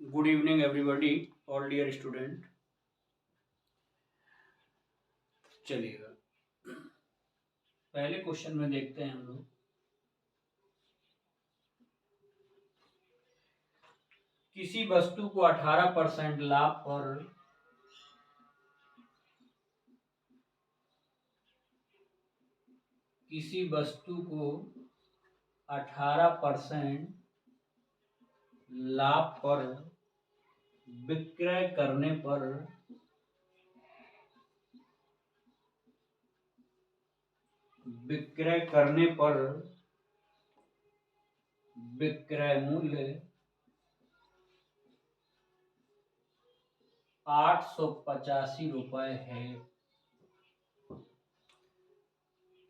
Good evening everybody, all dear student. चलिएगा, पहले question में देखते हैं हम लोग। किसी वस्तु को 18% लाभ पर किसी वस्तु को 18% लाभ पर विक्रय करने पर विक्रय मूल्य 885 रुपए है।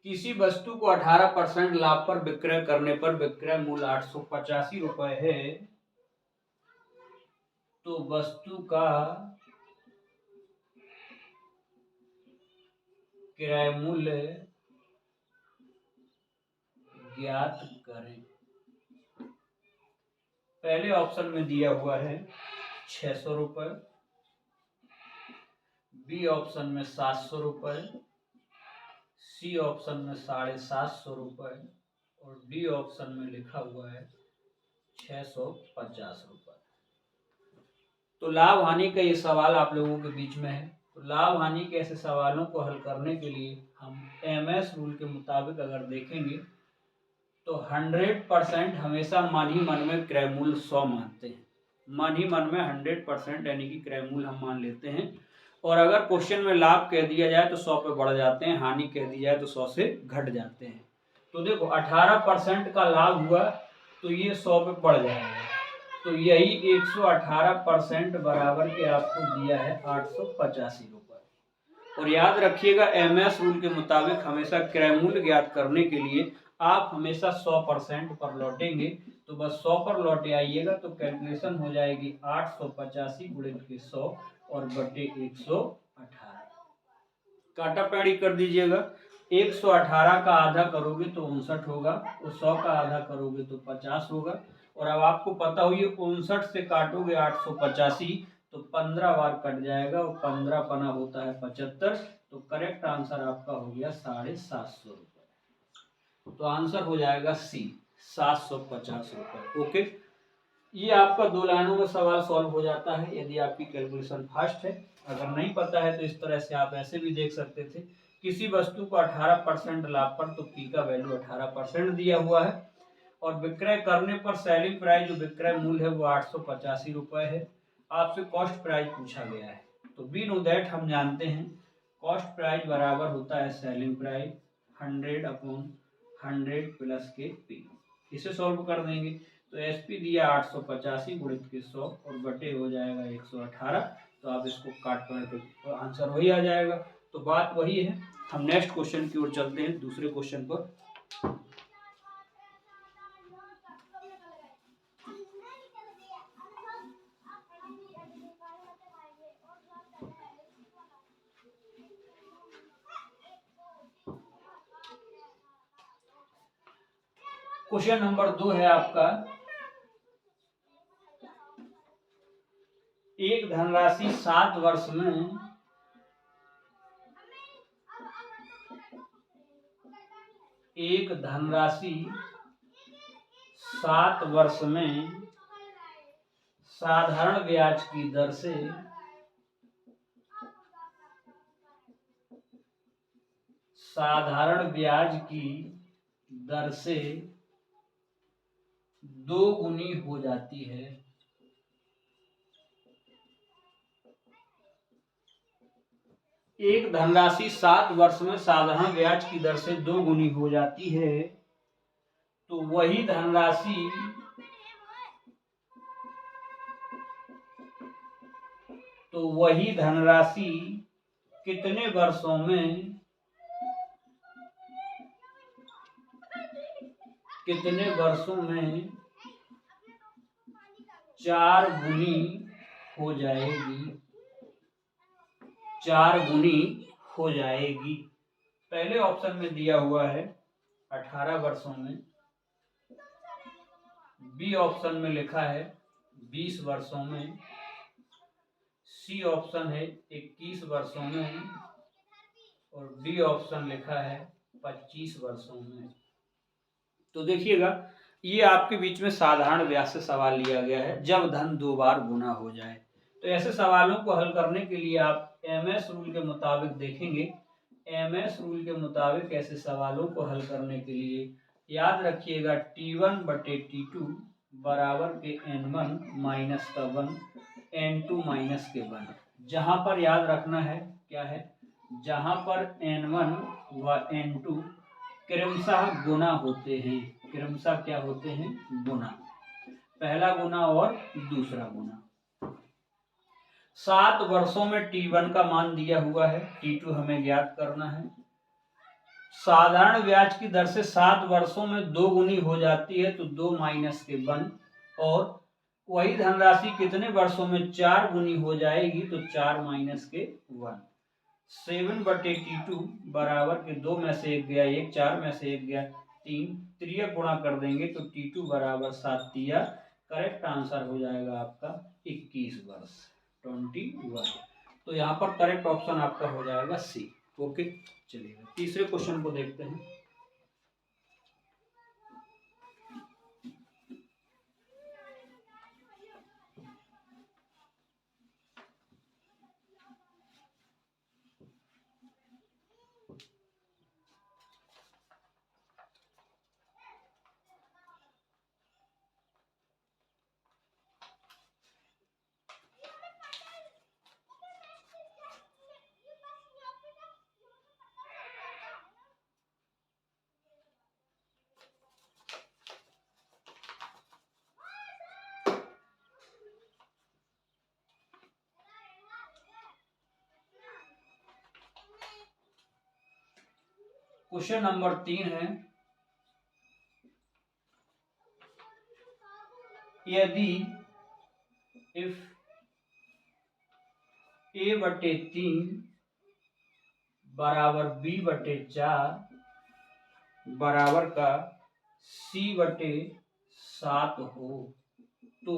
किसी वस्तु को 18% लाभ पर विक्रय करने पर विक्रय मूल्य 885 रुपए है, तो वस्तु का क्रय मूल्य ज्ञात करें। पहले ऑप्शन में दिया हुआ है 600 रुपए, बी ऑप्शन में 700 रुपए, सी ऑप्शन में 750 रुपए और डी ऑप्शन में लिखा हुआ है 650 रुपए। तो लाभ हानि का ये सवाल आप लोगों के बीच में है। तो लाभ हानि के ऐसे सवालों को हल करने के लिए हम एमएस रूल के मुताबिक अगर देखेंगे तो 100% हमेशा मन ही मन में क्रय मूल्य 100 मानते हैं। मन ही मन में 100% यानी कि क्रय मूल्य हम मान लेते हैं। और अगर क्वेश्चन में लाभ कह दिया जाए तो 100 पे बढ़ जाते हैं, हानि कह दी जाए तो 100 से घट जाते हैं। तो देखो 18% का लाभ हुआ तो ये 100 पे बढ़ जाएगा, तो यही 118% बराबर के आपको दिया है 885 रुपए। और याद रखिएगा एमएस रूल के मुताबिक हमेशा क्रय मूल्य ज्ञात करने के लिए आप हमेशा 100% पर लौटेंगे। तो बस 100 पर लौटे आइएगा तो कैलकुलेशन हो जाएगी 885 गुणित के 100 और बटे 118। काटा पैड़ी कर दीजिएगा। 118 का आधा करोगे तो 59 होगा, और 100 का आधा करोगे तो 50 होगा। और अब आपको पता हो ये 59 से काटोगे 885 तो 15 बार कट जाएगा और 15 पना होता है 75। तो करेक्ट आंसर आपका हो गया 750 रुपए। तो आंसर हो जाएगा सी 750 रुपए। ओके, ये आपका 2 लाइनों में सवाल सॉल्व हो जाता है यदि आपकी कैलकुलेशन फास्ट है। अगर नहीं पता है तो इस तरह से आप ऐसे भी देख सकते थे। किसी वस्तु को 18% लाभ पर, तो पी का वैल्यू 18% दिया हुआ है और विक्रय करने पर सेलिंग प्राइस जो विक्रय मूल्य है वो 885 रुपए है। आपसे कॉस्ट प्राइस पूछा गया है, तो वी नो दैट हम जानते हैं कॉस्ट प्राइस बराबर होता है सेलिंग प्राइस 100/100 प्लस के पी। इसे सॉल्व कर देंगे तो एसपी दिया 885 गुणित के 100 और बटे हो जाएगा 118। तो आप इसको काट पढ़ के आंसर वही आ जाएगा। तो बात वही है। हम नेक्स्ट क्वेश्चन की ओर चलते हैं, दूसरे क्वेश्चन पर। क्वेश्चन नंबर 2 है आपका, एक धनराशि 7 वर्ष में साधारण ब्याज की दर से दोगुनी हो जाती है। एक धनराशि 7 वर्ष में साधारण ब्याज की दर से दोगुनी हो जाती है, तो वही धनराशि कितने वर्षों में 4 गुनी हो जाएगी। पहले ऑप्शन में दिया हुआ है 18 वर्षों में, बी ऑप्शन में लिखा है 20 वर्षों में, सी ऑप्शन है 21 वर्षों में, और डी ऑप्शन लिखा है 25 वर्षों में। तो देखिएगा, ये आपके बीच में साधारण ब्याज से सवाल लिया गया है, जब धन 2 बार गुना हो जाए। तो ऐसे सवालों को हल करने के लिए आप एमएस रूल के मुताबिक देखेंगे। एमएस रूल के मुताबिक ऐसे सवालों को हल करने के लिए याद रखिएगा T1 बटे T2 बराबर के N1 माइनस का 1 N2 माइनस के 1। जहां पर याद रखना है क्या है, जहां पर N1 व N2 क्रमशः गुना होते हैं, क्रमशः क्या होते हैं, गुना, पहला गुना और दूसरा गुना। 7 वर्षों में T1 का मान दिया हुआ है, T2 हमें ज्ञात करना है। साधारण ब्याज की दर से 7 वर्षों में 2 गुनी हो जाती है, तो 2 माइनस के 1, और वही धनराशि कितने वर्षों में 4 गुनी हो जाएगी, तो 4 माइनस के 1। 7 बटे T2 बराबर के 2 में से 1 गया 1, 4 में से 1 गया 3, त्रियक गुणा कर देंगे तो T2 बराबर 7 तिया, करेक्ट आंसर हो जाएगा आपका 21 वर्ष, 21। तो यहाँ पर करेक्ट ऑप्शन आपका हो जाएगा सी। ओके, चलिए तीसरे क्वेश्चन को देखते हैं। क्वेश्चन नंबर 3 है, यदि इफ a बटे 3 बराबर b बटे 4 बराबर का c बटे 7 हो, तो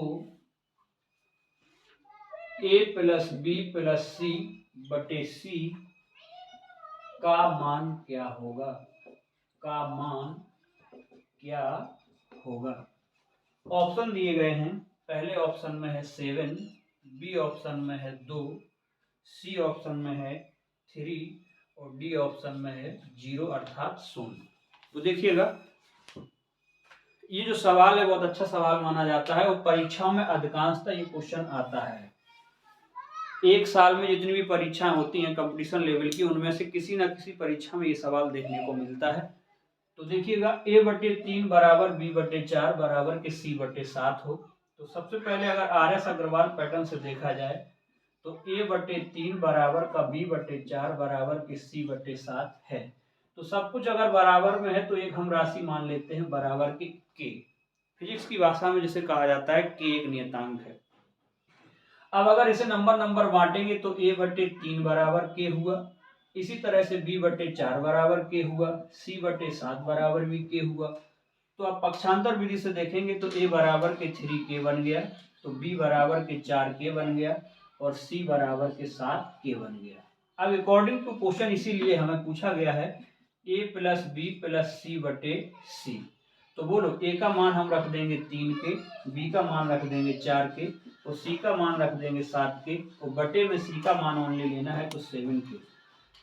a plus b plus c बटे c का मान क्या होगा, का मान क्या होगा। ऑप्शन दिए गए हैं, पहले ऑप्शन में है 7, बी ऑप्शन में है 2, सी ऑप्शन में है 3 और डी ऑप्शन में है 0 अर्थात 0। तो देखिएगा, ये जो सवाल है बहुत अच्छा सवाल माना जाता है, और परीक्षाओं में अधिकांशतः ये क्वेश्चन आता है। एक साल में जितनी भी परीक्षाएं होती हैं कंपटीशन लेवल की, उनमें से किसी न किसी परीक्षा में ये सवाल देखने को मिलता है। तो देखिएगा, a बटे 3 बराबर b बटे 4 बराबर के c बटे 7 हो, तो सबसे पहले अगर RS अग्रवाल पैटर्न से देखा जाए तो a बटे 3 बराबर का b बटे 4 बराबर के c बटे 7 है। तो सब कुछ अगर बराबर में है तो एक हम राशि मान लेते हैं बराबर के k। फिजिक्स की भाषा में जिसे कहा जाता है k एक नियतांक है। अब अगर इसे नंबर बांटेंगे तो a बटे 3 बराबर के हुआ, इसी तरह से b बटे 4 बराबर के हुआ, c बटे 7 बराबर भी के हुआ। तो आप पक्षांतर विधि से देखेंगे तो a बराबर के 3 के बन गया, तो b बराबर के 4 के बन गया और c बराबर के 7 के बन गया। अब अकॉर्डिंग टू क्वेश्चन इसीलिए हमें पूछा गया है a प्लस बी प्लस सी बटे सी। तो बोलो, a का मान हम रख देंगे 3 के, b का मान रख देंगे 4 के और c का मान रख देंगे 7 के, और बटे में c का मान ओनली लेना है तो 7 के।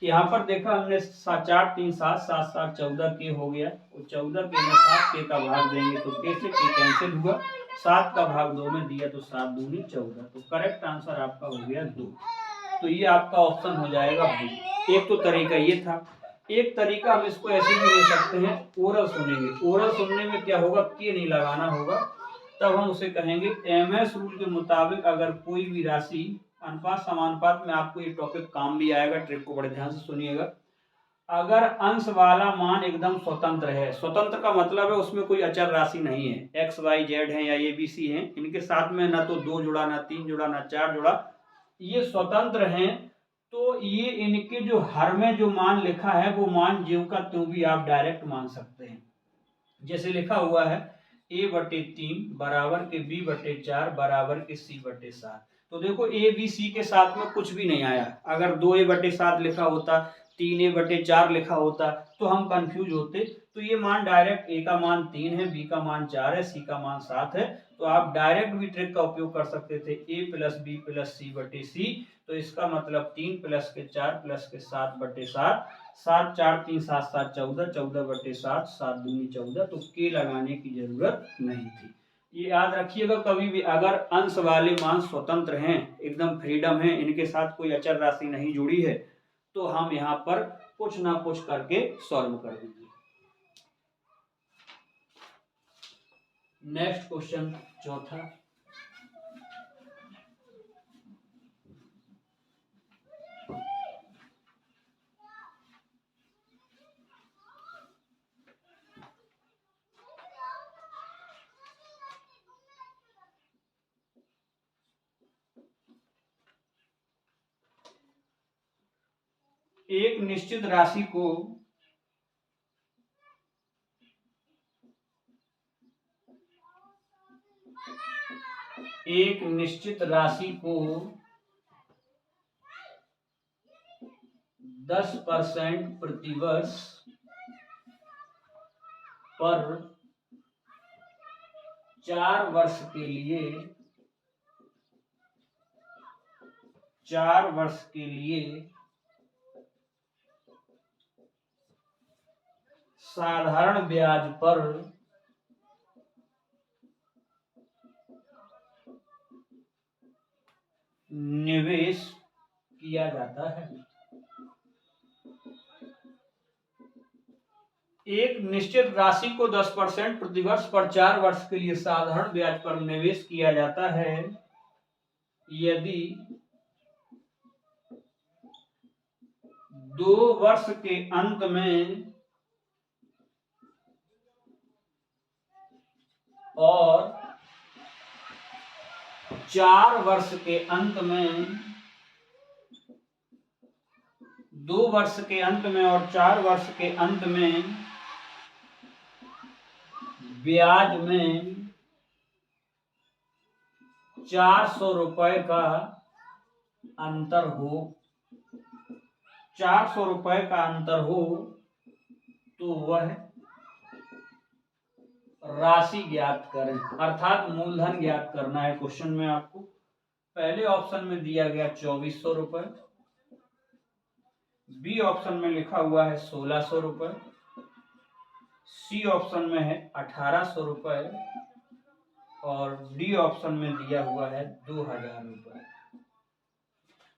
यहाँ पर देखा हमने 4 3 7 7 7 14 के हो गया, और 14 के में 7 के का भाग देंगे तो के से के कैंसिल हुआ, 7 का भाग 2 में दिया तो 7 दूनी 14। तो करेक्ट आंसर आपका हो गया 2। तो ये आपका ऑप्शन हो जाएगा बी। एक तो तरीका ये था, एक तरीका हम इसको ऐसे भी ले सकते हैं, ओरल सुनेंगे। ओरल सुनने में क्या होगा, के नहीं लगाना होगा, तब हम उसे कहेंगे एमएस रूल के मुताबिक अगर कोई भी राशि अनुपात समानुपात में, आपको ये टॉपिक काम भी आएगा, ट्रिक को बड़े ध्यान से सुनिएगा। अगर अंश वाला मान एकदम स्वतंत्र है, स्वतंत्र का मतलब है उसमें कोई अचर राशि नहीं है, एक्स वाई जेड है या ABC है, इनके साथ में ना तो 2 जुड़ा, ना 3 जुड़ा, ना 4 जुड़ा, ये स्वतंत्र हैं, तो ये इनके जो हर में जो मान लिखा है वो मान ज्यों का त्यों भी आप डायरेक्ट मान सकते हैं। जैसे लिखा हुआ है A/3 बराबर के B/4 बराबर के C/7। तो देखो A B C के साथ में कुछ भी नहीं आया। अगर 2A/7 लिखा होता, 3A/4 लिखा होता तो हम कंफ्यूज होते। तो ये मान डायरेक्ट A का मान 3 है, B का मान 4 है, C का मान 7 है। तो आप डायरेक्ट भी ट्रिक का उपयोग कर सकते थे, A + B + C/C। तो इसका मतलब 3 + के 4 + के 7/7, 7 4 3 7 7 14, 14/7, 7 दूनी 14। तो के लगाने की जरूरत नहीं थी। ये याद रखिएगा, कभी भी अगर अंश वाले मान स्वतंत्र हैं, एकदम फ्रीडम है, इनके साथ कोई अचर राशि नहीं जुड़ी है, तो हम यहाँ पर कुछ ना कुछ करके सॉल्व कर देंगे। नेक्स्ट क्वेश्चन चौथा। एक निश्चित राशि को एक निश्चित राशि को 10% प्रतिवर्ष पर 4 वर्ष के लिए साधारण ब्याज पर निवेश किया जाता है। एक निश्चित राशि को 10% प्रतिवर्ष पर 4 वर्ष के लिए साधारण ब्याज पर निवेश किया जाता है यदि 2 वर्ष के अंत में और 4 वर्ष के अंत में 2 वर्ष के अंत में और 4 वर्ष के अंत में ब्याज में 400 रुपए का अंतर हो। 400 रुपए का अंतर हो तो वह राशि ज्ञात करें, अर्थात मूलधन ज्ञात करना है। क्वेश्चन में आपको पहले ऑप्शन में दिया गया 2400 रुपए, बी ऑप्शन में लिखा हुआ है 1600 रुपए, सी ऑप्शन में है 1800 रुपए और डी ऑप्शन में दिया हुआ है 2000 रुपए।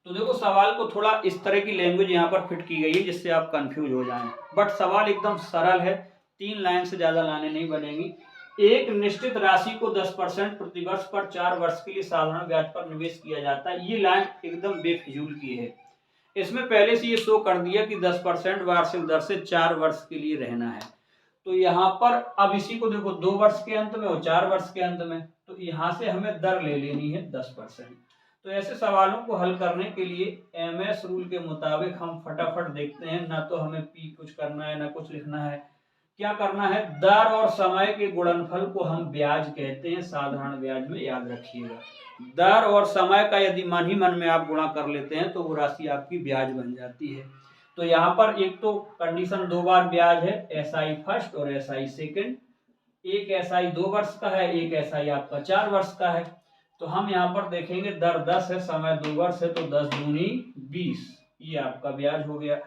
तो देखो सवाल को थोड़ा इस तरह की लैंग्वेज यहाँ पर फिट की गई है जिससे आप कंफ्यूज हो जाएं, बट सवाल एकदम सरल है, 3 लाइन से ज्यादा लाने नहीं बनेगी। एक निश्चित राशि को 10% प्रतिवर्ष पर 4 वर्ष के लिए साधारण ब्याज पर निवेश किया जाता है। ये लाइन एकदम बेफिजूल की है। इसमें पहले से ये शो कर दिया कि 10% वार्षिक दर से 4 वर्ष के लिए रहना है। तो यहाँ पर अब इसी को देखो 2 वर्ष के अंत में और 4 वर्ष के अंत में, तो यहाँ से हमें दर ले लेनी है 10%। तो ऐसे सवालों को हल करने के लिए एमएस रूल के मुताबिक हम फटाफट देखते हैं, ना तो हमें पी कुछ करना है ना कुछ लिखना है। क्या करना है, दर और समय के गुणनफल को हम ब्याज कहते हैं, साधारण ब्याज में, याद रखिएगा। दर और समय का यदि मन ही मन में आप गुणा कर लेते हैं तो वो राशि आपकी ब्याज बन जाती है। तो यहाँ पर एक तो कंडीशन 2 बार ब्याज है, एसआई फर्स्ट और एसआई सेकेंड। एक एसआई 2 वर्ष का है, एक एसआई आपका 4 वर्ष का है। तो हम यहाँ पर देखेंगे दर 10 है, समय 2 वर्ष है, तो 10 दूनी 20, ये आपका ब्याज हो गया।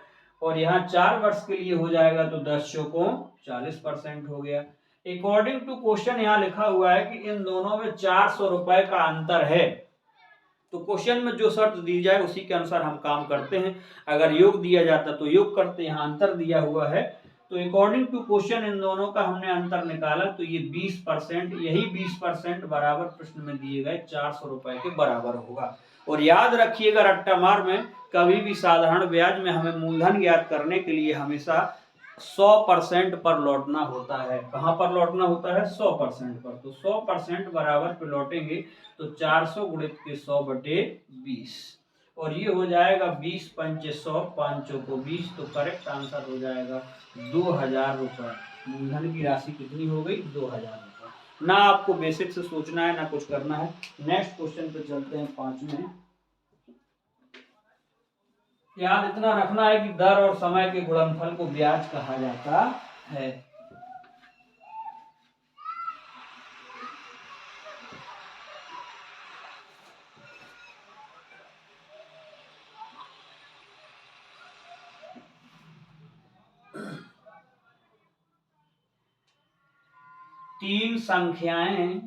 और यहाँ 4 वर्ष के लिए हो जाएगा तो 10 चौकों 40% हो गया। अकॉर्डिंग टू क्वेश्चन यहाँ लिखा हुआ है कि इन दोनों में 400 रुपए का अंतर है। तो क्वेश्चन में जो शर्त दी जाए उसी के अनुसार हम काम करते हैं। अगर योग दिया जाता तो योग करते, यहाँ अंतर दिया हुआ है तो अकॉर्डिंग टू क्वेश्चन इन दोनों का हमने अंतर निकाला तो ये 20%, यही 20% बराबर प्रश्न में दिए गए 400 रुपए के बराबर होगा। और याद रखिएगा रट्टा मार में कभी भी साधारण ब्याज में हमें मूलधन ज्ञात करने के लिए हमेशा 100% पर लौटना होता है। कहाँ पर लौटना होता है, 100% पर। तो 100% बराबर पे लौटेंगे तो 400 गुणित के 100/20 और ये हो जाएगा 20 पंचे 100, 5 चौको 20, तो करेक्ट आंसर हो जाएगा 2000 रुपए। मूलधन की राशि कितनी हो गई, 2000 रुपए। ना आपको बेसिक से सोचना है ना कुछ करना है। नेक्स्ट क्वेश्चन पे चलते हैं 5 में। याद इतना रखना है कि दर और समय के गुणनफल को ब्याज कहा जाता है। तीन संख्याएं,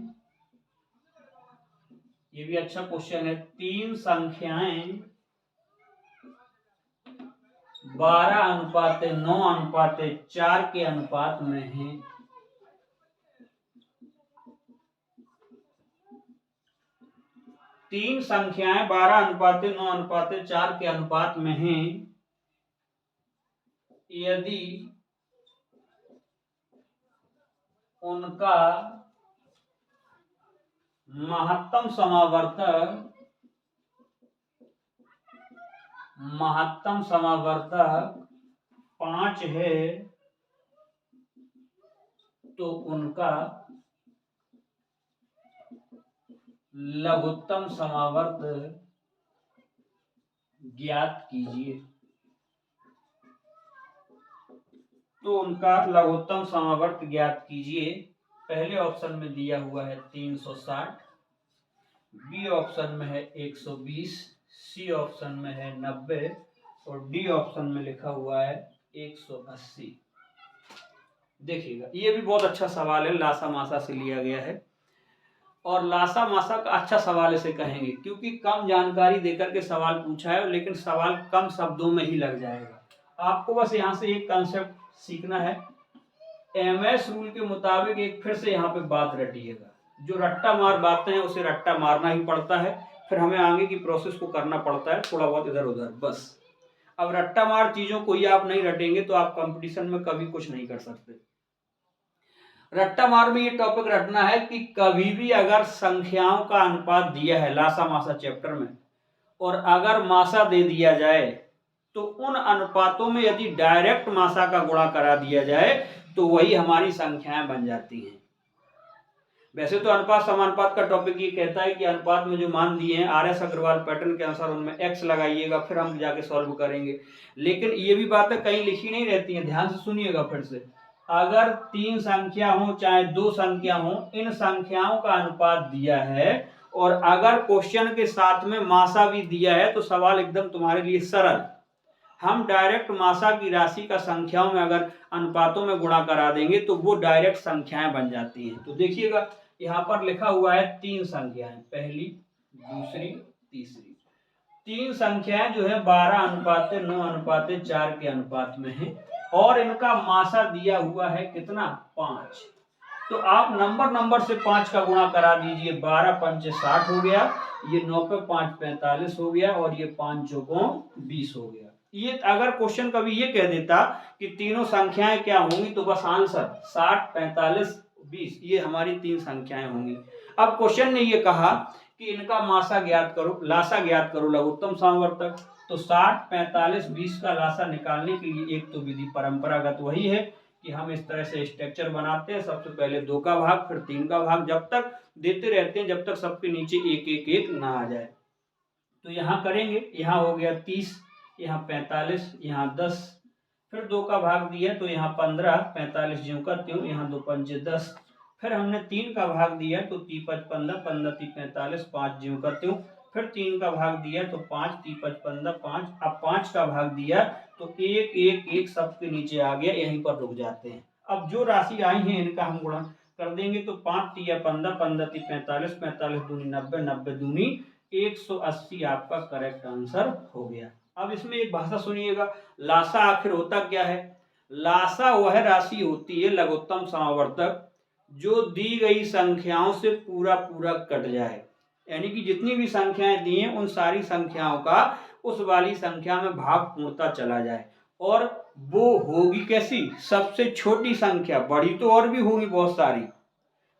ये भी अच्छा क्वेश्चन है। तीन संख्याएं 12:9:4 के अनुपात में है। तीन संख्याएं 12:9:4 के अनुपात में हैं। यदि उनका महत्तम समावर्तक 5 है तो उनका लघुत्तम समावर्त ज्ञात कीजिए। तो उनका लघुत्तम समावर्त ज्ञात कीजिए। पहले ऑप्शन में दिया हुआ है 360, बी ऑप्शन में है 120, सी ऑप्शन में है 90 और डी ऑप्शन में लिखा हुआ है 180। देखिएगा, ये भी बहुत अच्छा सवाल है, लासा मासा से लिया गया है। और लासा मासा का अच्छा सवाल इसे कहेंगे क्योंकि कम जानकारी देकर के सवाल पूछा है, लेकिन सवाल कम शब्दों में ही लग जाएगा। आपको बस यहाँ से एक कंसेप्ट सीखना है। एमएस रूल के मुताबिक एक फिर से यहाँ पे बात रटिएगा। जो रट्टा मार बातें हैं उसे रट्टा मारना ही पड़ता है, फिर हमें आगे की प्रोसेस को करना पड़ता है थोड़ा बहुत इधर उधर बस। अब रट्टा मार चीजों को ही आप नहीं रटेंगे तो आप कंपटीशन में कभी कुछ नहीं कर सकते। रट्टा मार में ये टॉपिक रटना है कि कभी भी अगर संख्याओं का अनुपात दिया है लासा मासा चैप्टर में, और अगर मासा दे दिया जाए तो उन अनुपातों में यदि डायरेक्ट मासा का गुणा करा दिया जाए तो वही हमारी संख्याएं बन जाती हैं। वैसे तो अनुपात समानुपात का टॉपिक ये कहता है कि अनुपात में जो मान दिए हैं RS अग्रवाल पैटर्न के अनुसार उनमें x लगाइएगा, फिर हम जाके सॉल्व करेंगे। लेकिन ये भी बातें कहीं लिखी नहीं रहती हैं, ध्यान से सुनिएगा फिर से। अगर तीन संख्या हो चाहे दो संख्या हो, इन संख्याओं का अनुपात दिया है और अगर क्वेश्चन के साथ में मासा भी दिया है तो सवाल एकदम तुम्हारे लिए सरल। हम डायरेक्ट मासा की राशि का संख्याओं में अगर अनुपातों में गुणा करा देंगे तो वो डायरेक्ट संख्याएं बन जाती हैं। तो देखिएगा यहाँ पर लिखा हुआ है तीन संख्याएं, पहली दूसरी तीसरी। तीन संख्याएं जो है 12:9:4 के अनुपात में है और इनका मासा दिया हुआ है कितना, 5। तो आप नंबर से 5 का गुणा करा दीजिए। 12 पंचे 60 हो गया, ये 9 पे 5 45 हो गया और ये 5 चौकों 20 हो गया। ये अगर क्वेश्चन कभी ये कह देता कि तीनों संख्याएं क्या होंगी तो बस आंसर 60 45 20, ये हमारी तीन संख्याएं होंगी। अब क्वेश्चन ने ये कहा कि इनका मासा ज्ञात करो, लासा ज्ञात करो लघुत्तम समावर्तक। तो 60 45 20 का लासा निकालने के लिए एक तो विधि परंपरागत वही है कि हम इस तरह से स्ट्रक्चर बनाते हैं। सबसे पहले 2 का भाग फिर 3 का भाग, जब तक देते रहते हैं जब तक सबके नीचे 1 1 1 ना आ जाए। तो यहाँ करेंगे, यहाँ हो गया 30, यहाँ 45, यहाँ 10, फिर 2 का भाग दिया तो यहाँ 15, 45 ज्यों का त्यों, यहाँ 2 पंचे 10, फिर हमने 3 का भाग दिया तो 3 5 15, 15 3 45, 5 ज्यों का त्यों, फिर 3 का भाग दिया तो 5 3 5 15 5। अब 5 का भाग दिया तो 1 1 1 सबके नीचे आ गया, यहीं पर रुक जाते हैं। अब जो राशि आई है इनका हम गुणा कर देंगे तो 5 3 15, 15 3 45, 45 दूनी 90, 90 दूनी 180 आपका करेक्ट आंसर हो गया। अब इसमें एक भाषा सुनिएगा, लासा आखिर होता क्या है। लासा वह राशि होती है लघुत्तम समावर्तक जो दी गई संख्याओं से पूरा पूरा कट जाए, यानी कि जितनी भी संख्याएं दी हैं उन सारी संख्याओं का उस वाली संख्या में भाग पूर्णता चला जाए। और वो होगी कैसी, सबसे छोटी संख्या। बड़ी तो और भी होगी बहुत सारी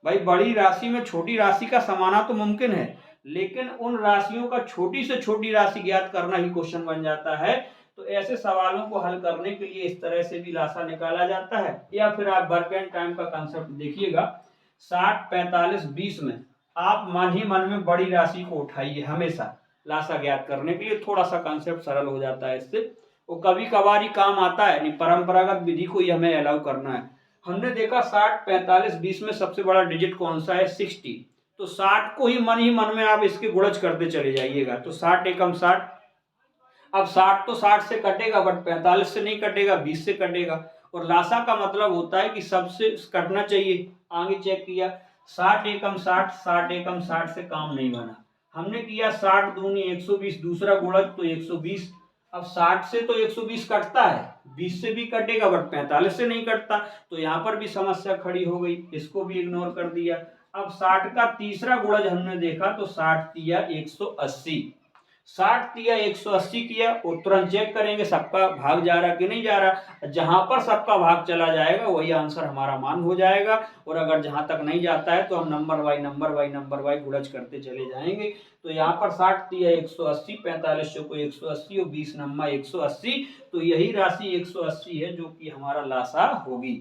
भाई, बड़ी राशि में छोटी राशि का समाना तो मुमकिन है, लेकिन उन राशियों का छोटी से छोटी राशि ज्ञात करना ही क्वेश्चन बन जाता है। तो ऐसे सवालों को हल करने के लिए इस तरह से भी लासा निकाला जाता है। या फिर आप वर्क एंड टाइम का कंसेप्ट देखिएगा। 60, 45, 20 में आप मन ही मन में बड़ी राशि को उठाइए हमेशा लासा ज्ञात करने के लिए। थोड़ा सा कॉन्सेप्ट सरल हो जाता है इससे, वो कभी कभार ही काम आता है, नहीं परंपरागत विधि को ही हमें अलाउ करना है। हमने देखा 60, 45, 20 में सबसे बड़ा डिजिट कौन सा है? 60। तो 60 को ही मन में आप इसके गुणज करते चले जाइएगा। तो 60 एकम 60। अब 60 तो 60 से कटेगा, बट 45 से नहीं कटेगा, 20 से कटेगा। और लासा का मतलब होता है कि सबसे कटना चाहिए। आगे चेक किया, 60 एकम 60, 60 एकम 60 से काम नहीं बना। हमने किया 60 दूनी 120, दूसरा गुणज तो 120। अब 60 से तो 120 कटता है, 20 से भी कटेगा, बट 45 से नहीं कटता। तो यहाँ पर भी समस्या खड़ी हो गई, इसको भी इग्नोर कर दिया। अब 60 का तीसरा गुणज हमने देखा तो 60 तिया 180, 60 तिया 180 किया, और तुरंत चेक करेंगे सबका भाग जा रहा कि नहीं जा रहा। जहां पर सबका भाग चला जाएगा वही आंसर हमारा मान हो जाएगा। और अगर जहां तक नहीं जाता है तो हम नंबर वाई गुणज करते चले जाएंगे। तो यहाँ पर 60 तिया 180, 45 को 180 और 20 नम्मा 180, तो यही राशि 180 है जो कि हमारा लासा होगी।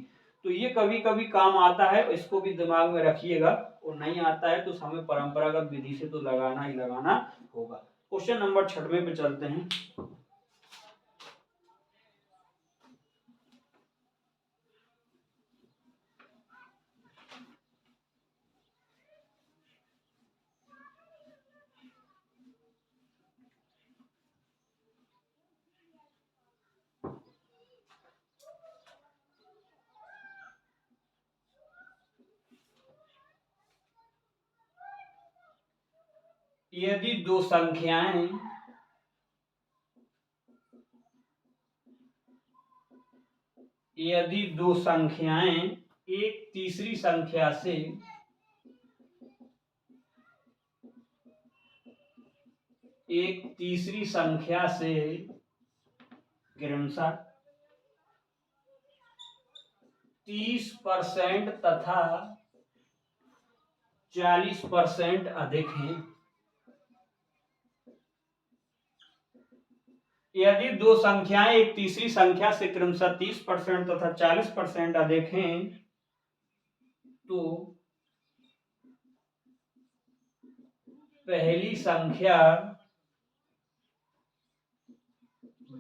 तो ये कभी कभी काम आता है, इसको भी दिमाग में रखिएगा। और नहीं आता है तो हमें परंपरागत विधि से तो लगाना ही लगाना होगा। क्वेश्चन नंबर 96 पे चलते हैं। यदि दो संख्याएं एक तीसरी संख्या से क्रमशः 30% तथा 40% अधिक हैं। यदि दो संख्याएं एक तीसरी संख्या से क्रमशः 30% तथा 40% अधिक हैं तो पहली संख्या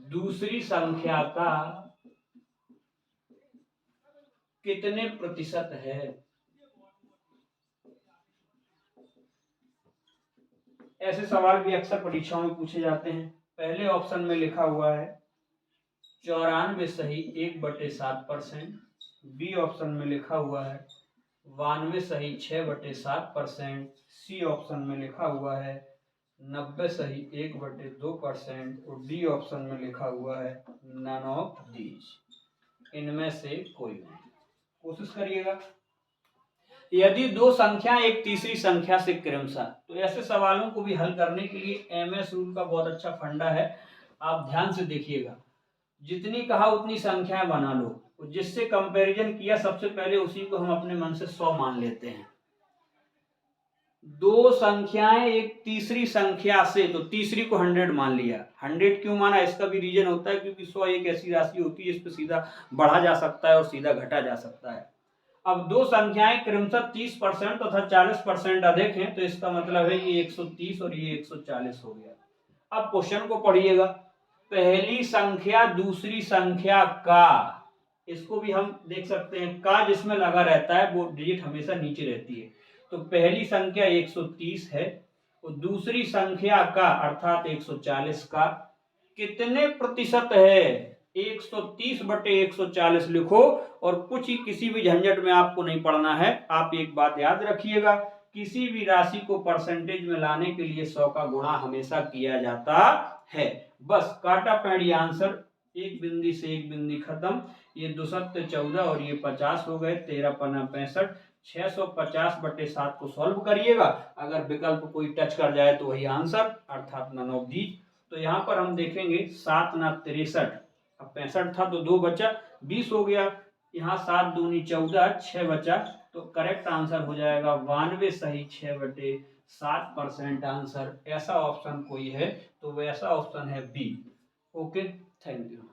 दूसरी संख्या का कितने प्रतिशत है? ऐसे सवाल भी अक्सर परीक्षाओं में पूछे जाते हैं। पहले ऑप्शन में लिखा हुआ है 94 सही 1/7%। बी ऑप्शन में लिखा हुआ है 92 सही 6/7%। सी ऑप्शन में लिखा हुआ है 90 सही 1/2%। और डी ऑप्शन में लिखा हुआ है नन ऑफ दीज, इनमें से कोई नहीं। कोशिश करिएगा। यदि दो संख्या एक तीसरी संख्या से क्रमशः, तो ऐसे सवालों को भी हल करने के लिए एमएस रूल का बहुत अच्छा फंडा है। आप ध्यान से देखिएगा, जितनी कहा उतनी संख्याएं बना लो, जिससे कंपैरिजन किया सबसे पहले उसी को हम अपने मन से 100 मान लेते हैं। दो संख्याएं एक तीसरी संख्या से, तो तीसरी को 100 मान लिया। 100 क्यों माना? इसका भी रीजन होता है क्योंकि 100 एक ऐसी राशि होती है जिस पर सीधा बढ़ा जा सकता है और सीधा घटा जा सकता है। अब दो संख्याएं क्रमशः 30% तथा 40% अधिक हैं, तो इसका मतलब है ये 130 और ये 140 हो गया। अब क्वेश्चन को पढ़िएगा, पहली संख्या दूसरी संख्या का, इसको भी हम देख सकते हैं, का जिसमें लगा रहता है वो डिजिट हमेशा नीचे रहती है। तो पहली संख्या 130 है और दूसरी संख्या का अर्थात 140 का कितने प्रतिशत है? 130/140 लिखो। और कुछ ही किसी भी झंझट में आपको नहीं पढ़ना है। आप एक बात याद रखिएगा, किसी भी राशि को परसेंटेज में लाने के लिए 100 का गुणा हमेशा किया जाता है। बस काटा पैड़ी आंसर, एक बिंदी से एक बिंदी खत्म। ये 2 × 14 और ये 50 हो गए, 13 × 5 = 65। 650/7 को सॉल्व करिएगा। अगर विकल्प कोई टच कर जाए तो वही आंसर, अर्थात नन ऑफ दीज। तो यहाँ पर हम देखेंगे 7 × 9 = 63। अब 65 था तो 2 बचा, 20 हो गया। यहाँ 7 दूनी 14, 6 बचा। तो करेक्ट आंसर हो जाएगा 92 सही 6/7% आंसर। ऐसा ऑप्शन कोई है तो वैसा ऑप्शन है बी। Okay, thank you.